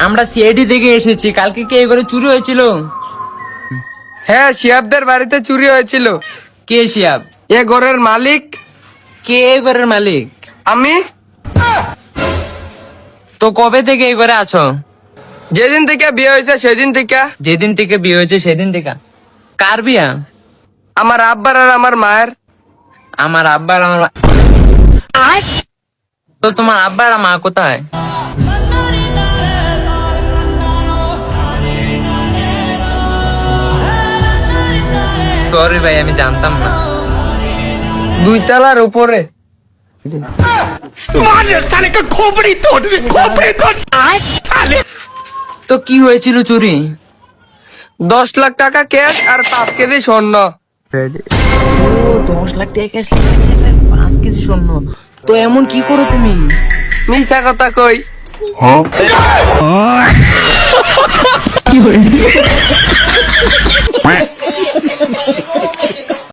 আমরা সিআইডি থেকে এসেছি। কালকে কি এই ঘরে চুরি হয়েছিল? হ্যাঁ, শিহাবদের বাড়িতে চুরি হয়েছিল। কে শিয়াব? এ ঘরের মালিক কে এই ঘরের মালিক? আমি। তো কবে থেকে এই ঘরে আছো? যেদিন থেকে বিয়ে হয়েছে সেদিন থেকে। যেদিন থেকে বিয়ে হয়েছে সেদিন থেকে। কার বিয়া? আমার আব্বার আর আমার মায়ের। আমার আব্বার আমার তো তোমার আব্বার আর মা কোথায়? সরি ভাই, আমি জানতাম না। 2 তলার উপরে। তো কি হয়েছিল চুরি? 10 লাখ টাকা ক্যাশ আর 5 কেজি স্বর্ণ। ও 10 লাখ টাকা ক্যাশ, 5 কেজি স্বর্ণ। তো এমন কি করো তুমি? মিথ্যা কথা কই।